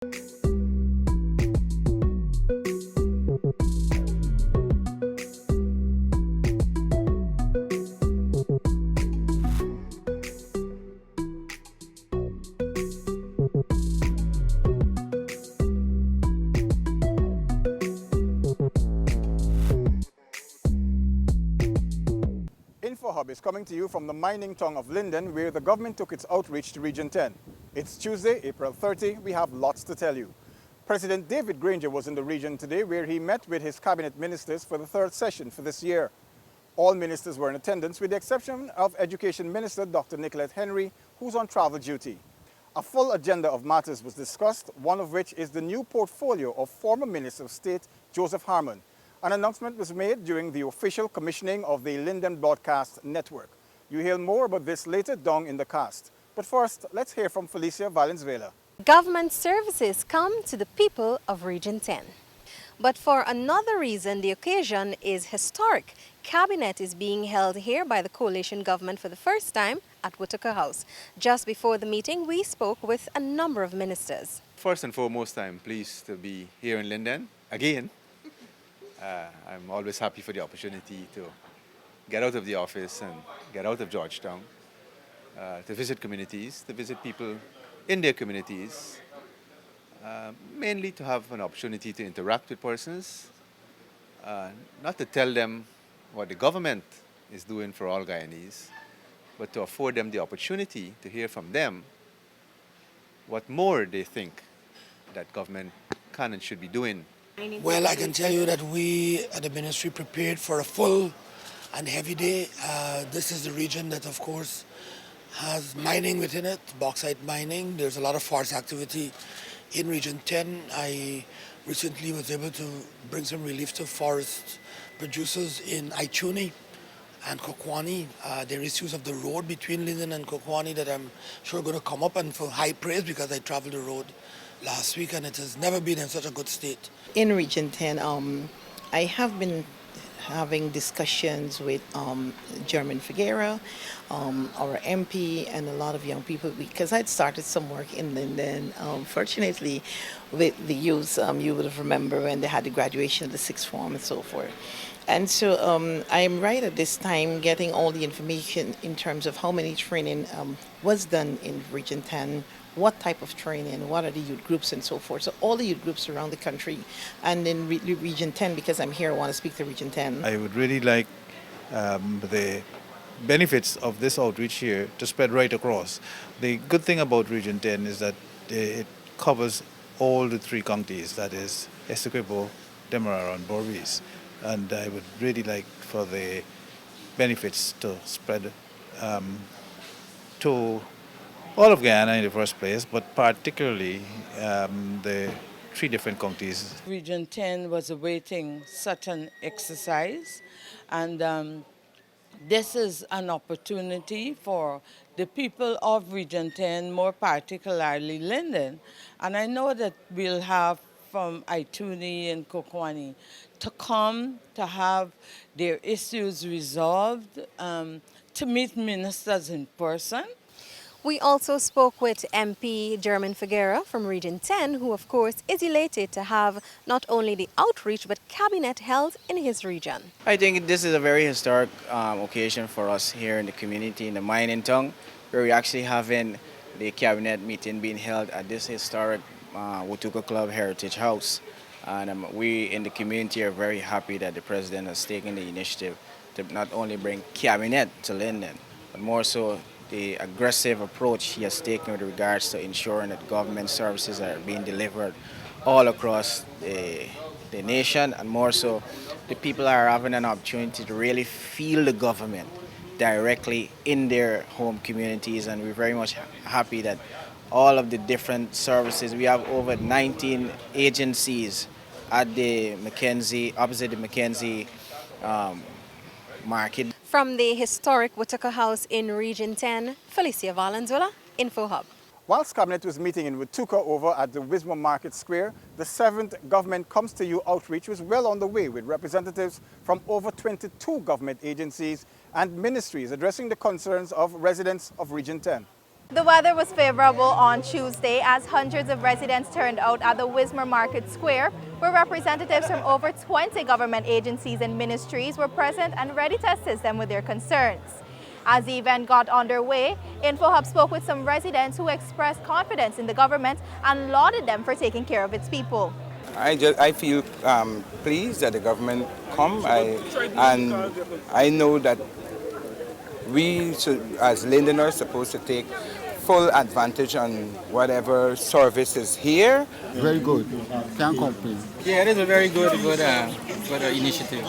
InfoHub is coming to you from the mining town of Linden, where the government took its outreach to Region 10. It's Tuesday, April 30. We have lots to tell you. President David Granger was in the region today, where he met with his cabinet ministers for the third session for this year. All ministers were in attendance, with the exception of Education Minister Dr. Nicolette Henry, who's on travel duty. A full agenda of matters was discussed, one of which is the new portfolio of former Minister of State Joseph Harmon. An announcement was made during the official commissioning of the Linden Broadcast Network. You'll hear more about this later down in the cast. But first, let's hear from Felicia Valenzuela. Government services come to the people of Region 10. But for another reason, the occasion is historic. Cabinet is being held here by the coalition government for the first time at Whitaker House. Just before the meeting, we spoke with a number of ministers. First and foremost, I'm pleased to be here in Linden again. I'm always happy for the opportunity to get out of the office and get out of Georgetown, to visit communities, to visit people in their communities, mainly to have an opportunity to interact with persons, not to tell them what the government is doing for all Guyanese, but to afford them the opportunity to hear from them what more they think that government can and should be doing. Well, I can tell you that we at the ministry prepared for a full and heavy day. This is the region that, of course, has mining within it, bauxite mining. There's a lot of forest activity in Region 10. I recently was able to bring some relief to forest producers in Ituni and Kokwani. There are issues of the road between Linden and Kokwani that I'm sure are going to come up, and for high praise because I traveled the road last week and it has never been in such a good state. In Region 10, I have been having discussions with German Figuera, our MP, and a lot of young people, because I'd started some work in Linden. Fortunately, with the youth, you would have remembered when they had the graduation of the sixth form and so forth. And so I am right at this time getting all the information in terms of how many training was done in Region 10, what type of training, what are the youth groups and so forth. So all the youth groups around the country, and in Region 10, because I'm here, I want to speak to Region 10. I would really like the benefits of this outreach here to spread right across. The good thing about Region 10 is that it covers all the three counties, that is Essequibo, Demerara and Borvis. And I would really like for the benefits to spread to all of Guyana in the first place, but particularly the three different counties. Region 10 was awaiting such an exercise, and this is an opportunity for the people of Region 10, more particularly Linden. And I know that we'll have from Ituni and Kokwani to come to have their issues resolved, to meet ministers in person. We also spoke with MP German Figuera from Region 10, who of course is elated to have not only the outreach but cabinet held in his region. I think this is a very historic occasion for us here in the community, in the mining town, where we're actually having the cabinet meeting being held at this historic Whitaker Club Heritage House. And we in the community are very happy that the president has taken the initiative to not only bring cabinet to Linden, but more so the aggressive approach he has taken with regards to ensuring that government services are being delivered all across the nation, and more so the people are having an opportunity to really feel the government directly in their home communities. And we're very much happy that all of the different services, we have over 19 agencies at the Mackenzie, opposite the Mackenzie market. From the historic Whitaker House in Region 10, Felicia Valenzuela, InfoHub. Whilst Cabinet was meeting in Whitaker over at the Wismar Market Square, the 7th Government Comes to You outreach was well on the way, with representatives from over 22 government agencies and ministries addressing the concerns of residents of Region 10. The weather was favorable on Tuesday as hundreds of residents turned out at the Wismar Market Square, where representatives from over 20 government agencies and ministries were present and ready to assist them with their concerns. As the event got underway, InfoHub spoke with some residents who expressed confidence in the government and lauded them for taking care of its people. I feel pleased that the government come, and I know that we should, as Lindeners, supposed to take full advantage on whatever service is here. Very good. Can't complain. Yeah, it is a very good initiative.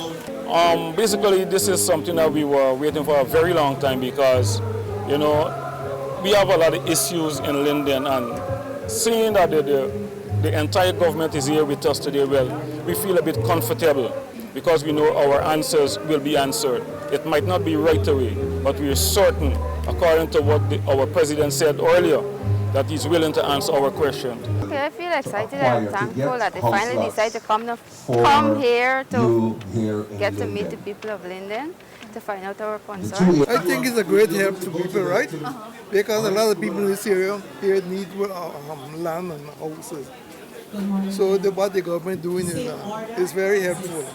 Basically, this is something that we were waiting for a very long time because, you know, we have a lot of issues in Linden, and seeing that the entire government is here with us today, well, we feel a bit comfortable because we know our answers will be answered. It might not be right away, but we are certain, according to what our president said earlier, that he's willing to answer our questions. Okay, I feel excited and thankful that they finally decided to come here to get to meet the people of Linden to find out our concerns. I think it's a great help to people, right? Because a lot of people in this area here need land and houses. So what the government doing is very helpful.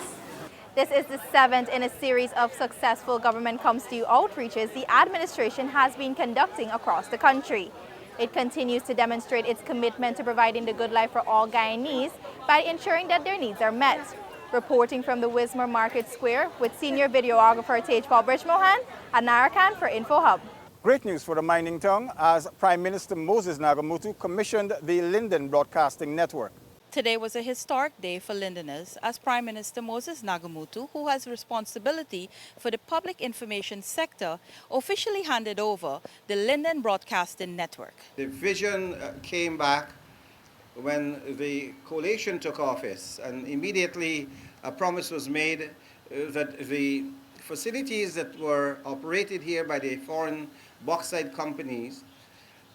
This is the 7th in a series of successful government comes to you outreaches the administration has been conducting across the country. It continues to demonstrate its commitment to providing the good life for all Guyanese by ensuring that their needs are met. Reporting from the Wismar Market Square with senior videographer Tejpal Brijmohan, Anarakan for InfoHub. Great news for the mining town as Prime Minister Moses Nagamutu commissioned the Linden Broadcasting Network. Today was a historic day for Lindeners as Prime Minister Moses Nagamutu, who has responsibility for the public information sector, officially handed over the Linden Broadcasting Network. The vision came back when the coalition took office, and immediately a promise was made that the facilities that were operated here by the foreign bauxite companies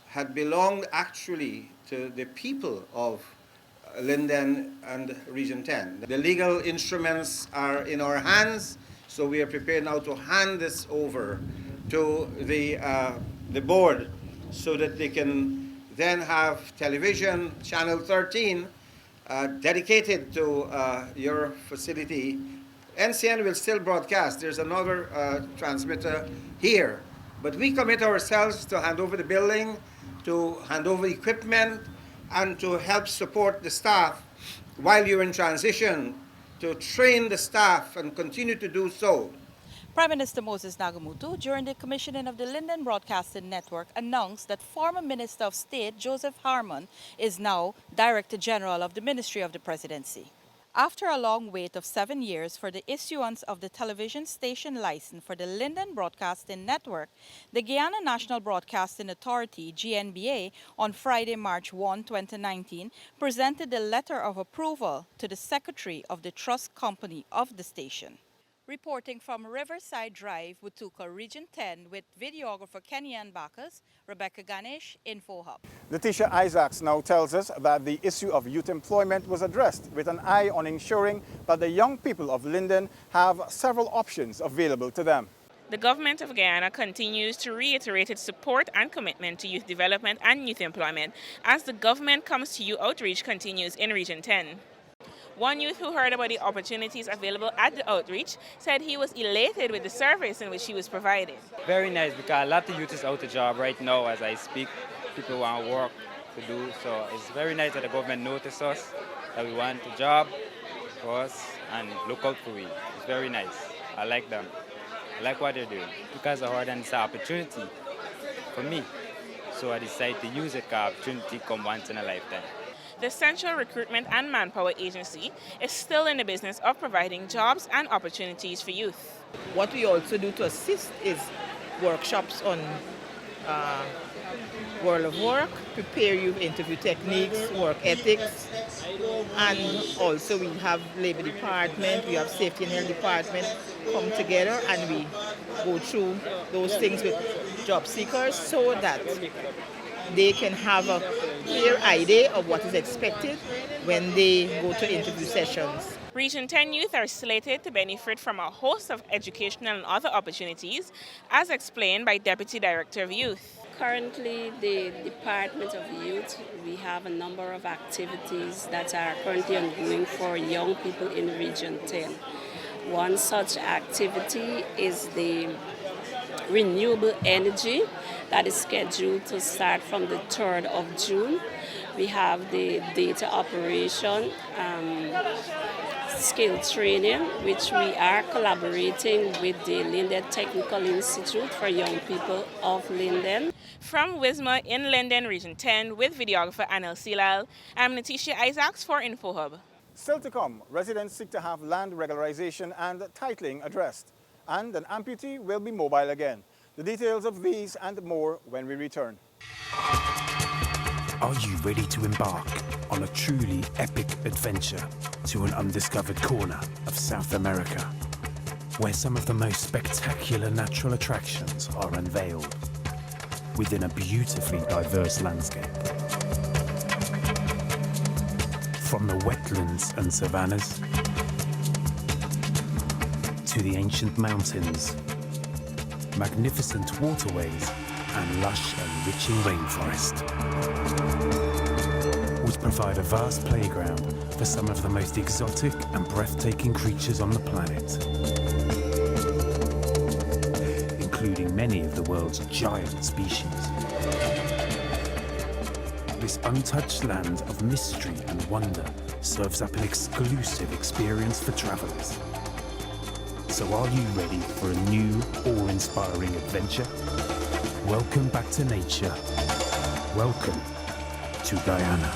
had belonged actually to the people of Linden and Region 10. The legal instruments are in our hands, so we are prepared now to hand this over to the board so that they can then have television, Channel 13, dedicated to your facility. NCN will still broadcast. There's another transmitter here. But we commit ourselves to hand over the building, to hand over equipment, and to help support the staff while you're in transition, to train the staff and continue to do so. Prime Minister Moses Nagamutu, during the commissioning of the Linden Broadcasting Network, announced that former Minister of State Joseph Harmon is now Director General of the Ministry of the Presidency. After a long wait of 7 years for the issuance of the television station license for the Linden Broadcasting Network, the Guyana National Broadcasting Authority, GNBA, on Friday, March 1, 2019, presented the letter of approval to the Secretary of the Trust Company of the station. Reporting from Riverside Drive, Watuka, Region 10, with videographer Kenyan Bacchus, Rebecca Ganesh, InfoHub. Letitia Isaacs now tells us that the issue of youth employment was addressed with an eye on ensuring that the young people of Linden have several options available to them. The government of Guyana continues to reiterate its support and commitment to youth development and youth employment as the government comes to you outreach continues in Region 10. One youth who heard about the opportunities available at the outreach said he was elated with the service in which he was provided. Very nice, because a lot of youth is out of job right now as I speak. People want work to do, so it's very nice that the government noticed us, that we want a job for us and look out for we. It's very nice. I like them. I like what they're doing. Because I heard it's an opportunity for me, so I decided to use it because opportunity comes once in a lifetime. The Central Recruitment and Manpower Agency is still in the business of providing jobs and opportunities for youth. What we also do to assist is workshops on World of Work, prepare you interview techniques, work ethics, and also we have Labor Department, we have Safety and Health Department come together and we go through those things with job seekers so that they can have a clear idea of what is expected when they go to interview sessions. Region 10 youth are slated to benefit from a host of educational and other opportunities, as explained by Deputy Director of Youth. currently the Department of Youth, we have a number of activities that are currently ongoing for young people in Region 10. One such activity is the renewable energy that is scheduled to start from the 3rd of June. We have the data operation skill training, which we are collaborating with the Linden Technical Institute for Young People of Linden. From Wisma in Linden, Region 10, with videographer Anil Silal, I'm Natisha Isaacs for InfoHub. Still to come, residents seek to have land regularization and titling addressed, and an amputee will be mobile again. The details of these and more when we return. Are you ready to embark on a truly epic adventure to an undiscovered corner of South America, where some of the most spectacular natural attractions are unveiled within a beautifully diverse landscape? From the wetlands and savannas to the ancient mountains, magnificent waterways and lush enriching rainforest would provide a vast playground for some of the most exotic and breathtaking creatures on the planet, including many of the world's giant species. This untouched land of mystery and wonder serves up an exclusive experience for travelers. So are you ready for a new, awe-inspiring adventure? Welcome back to nature. Welcome to Guyana.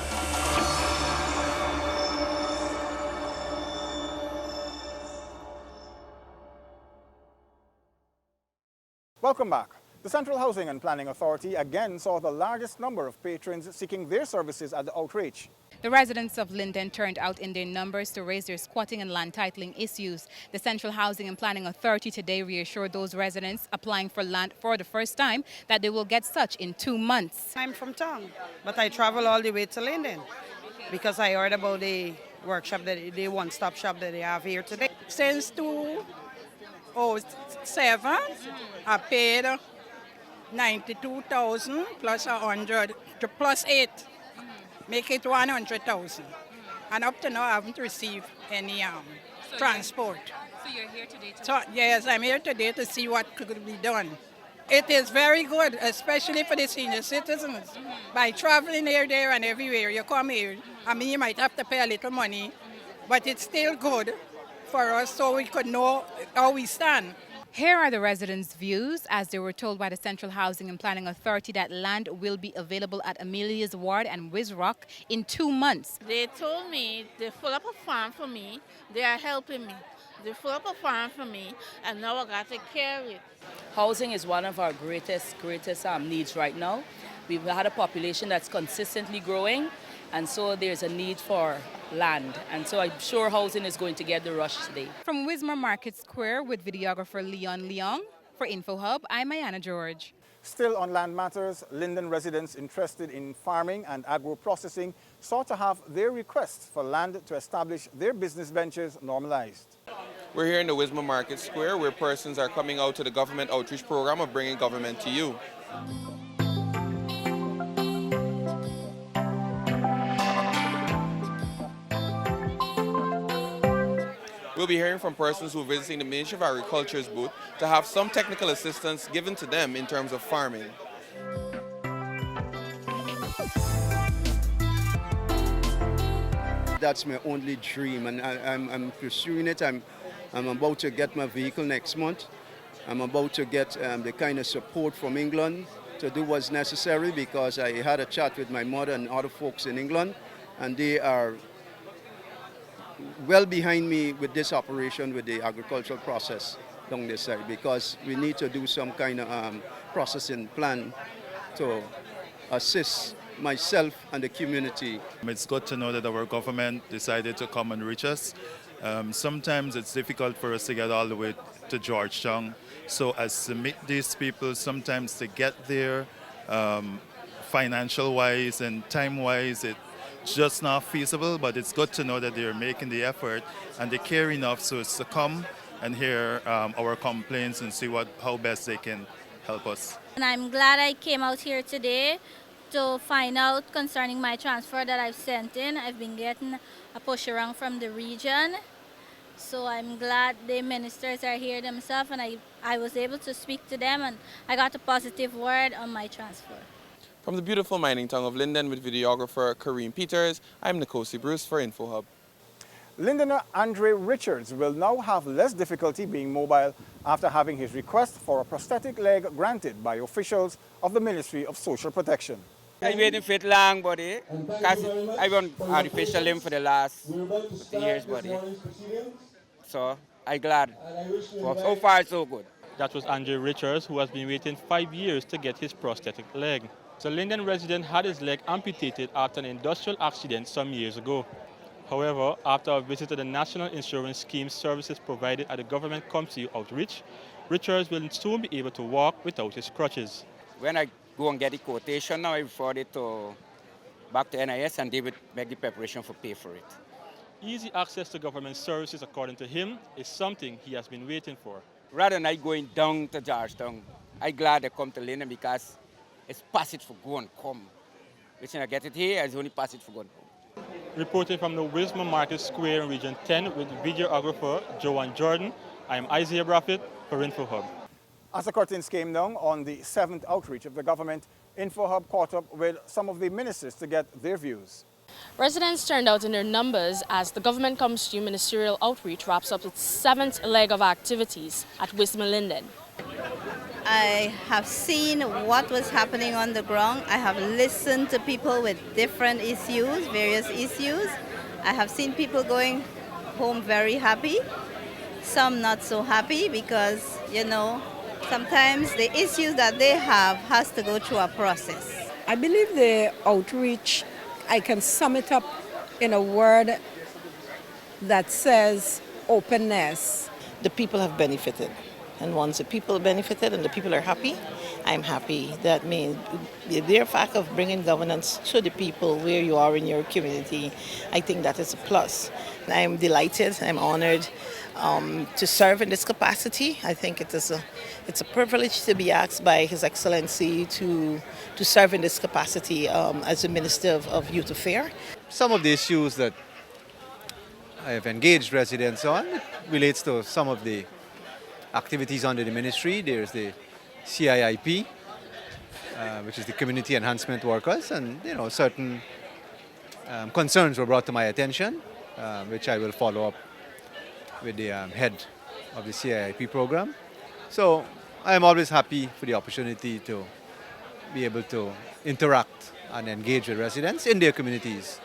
Welcome back. The Central Housing and Planning Authority again saw the largest number of patrons seeking their services at the outreach. The residents of Linden turned out in their numbers to raise their squatting and land titling issues. The Central Housing and Planning Authority today reassured those residents applying for land for the first time that they will get such in 2 months. I'm from town, but I travel all the way to Linden because I heard about the workshop, the one-stop shop that they have here today. Since 2007, I paid 92,000 plus 100 plus 8. Make it 100,000. And up to now, I haven't received any transport. So you're here today to... So, yes, I'm here today to see what could be done. It is very good, especially for the senior citizens. By traveling here, there, and everywhere, you come here. I mean, you might have to pay a little money, but it's still good for us so we could know how we stand. Here are the residents' views as they were told by the Central Housing and Planning Authority that land will be available at Amelia's Ward and Wizrock in 2 months. They told me they fill up a farm for me. They are helping me. They fill up a farm for me, and now I got to carry it. Housing is one of our greatest needs right now. We've had a population that's consistently growing, and so there's a need for land. And so I'm sure housing is going to get the rush today. From Wismar Market Square with videographer Leon Leong, for InfoHub, I'm Ayana George. Still on land matters, Linden residents interested in farming and agro-processing sought to have their requests for land to establish their business ventures normalized. We're here in the Wismar Market Square where persons are coming out to the government outreach program of bringing government to you. We'll be hearing from persons who are visiting the Ministry of Agriculture's booth to have some technical assistance given to them in terms of farming. That's my only dream, and I'm pursuing it. I'm about to get my vehicle next month. I'm about to get the kind of support from England to do what's necessary, because I had a chat with my mother and other folks in England, and they are well behind me with this operation with the agricultural process down this side, because we need to do some kind of processing plan to assist myself and the community. It's good to know that our government decided to come and reach us. Sometimes it's difficult for us to get all the way to Georgetown. So as to meet these people, sometimes to get there, financial-wise and time-wise, it's just not feasible, but it's good to know that they're making the effort and they care enough so to come and hear our complaints and see how best they can help us. And I'm glad I came out here today to find out concerning my transfer that I've sent in. I've been getting a push around from the region. So I'm glad the ministers are here themselves, and I was able to speak to them, and I got a positive word on my transfer. From the beautiful mining town of Linden with videographer Kareem Peters, I'm Nikosi Bruce for InfoHub. Lindener Andre Richards will now have less difficulty being mobile after having his request for a prosthetic leg granted by officials of the Ministry of Social Protection. I'm waiting for it long, buddy, because I've been artificial limb for the last years, buddy. So I'm glad. So far, so good. That was Andre Richards, who has been waiting 5 years to get his prosthetic leg. The Linden resident had his leg amputated after an industrial accident some years ago. However, after a visit to the National Insurance Scheme services provided at the government committee outreach, Richards will soon be able to walk without his crutches. When I go and get the quotation now, I refer it back to NIS, and they would make the preparation for pay for it. Easy access to government services, according to him, is something he has been waiting for. Rather than I going down to Georgetown, I'm glad I come to Linden because it's passage for go and come. Which when I get it here, it's only passage for go and come. Reporting from the Wisma Market Square in Region 10 with videographer Joanne Jordan, I am Isaiah Braffett for InfoHub. As the curtains came down on the 7th outreach of the government, InfoHub caught up with some of the ministers to get their views. Residents turned out in their numbers as the government comes to you ministerial outreach wraps up its 7th leg of activities at Wisma Linden. I have seen what was happening on the ground. I have listened to people with different issues, various issues. I have seen people going home very happy, some not so happy because, you know, sometimes the issues that they have has to go through a process. I believe the outreach, I can sum it up in a word that says openness. The people have benefited. And once the people benefited and the people are happy, I'm happy. That means the mere fact of bringing governance to the people where you are in your community, I think that is a plus. I'm delighted, I'm honored to serve in this capacity. I think it's a privilege to be asked by His Excellency to serve in this capacity as the Minister of Youth Affairs. Some of the issues that I have engaged residents on relates to some of the activities under the ministry. There's the CIIP, which is the Community Enhancement Workers, and certain concerns were brought to my attention, which I will follow up with the head of the CIIP program. So I am always happy for the opportunity to be able to interact and engage with residents in their communities.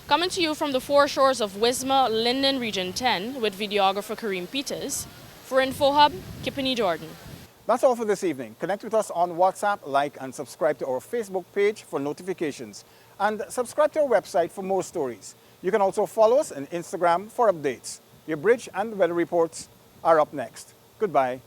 Coming to you from the foreshores of Wisma, Linden, Region 10, with videographer Kareem Peters. For InfoHub, Kippany Jordan. That's all for this evening. Connect with us on WhatsApp, like and subscribe to our Facebook page for notifications. And subscribe to our website for more stories. You can also follow us on Instagram for updates. Your bridge and weather reports are up next. Goodbye.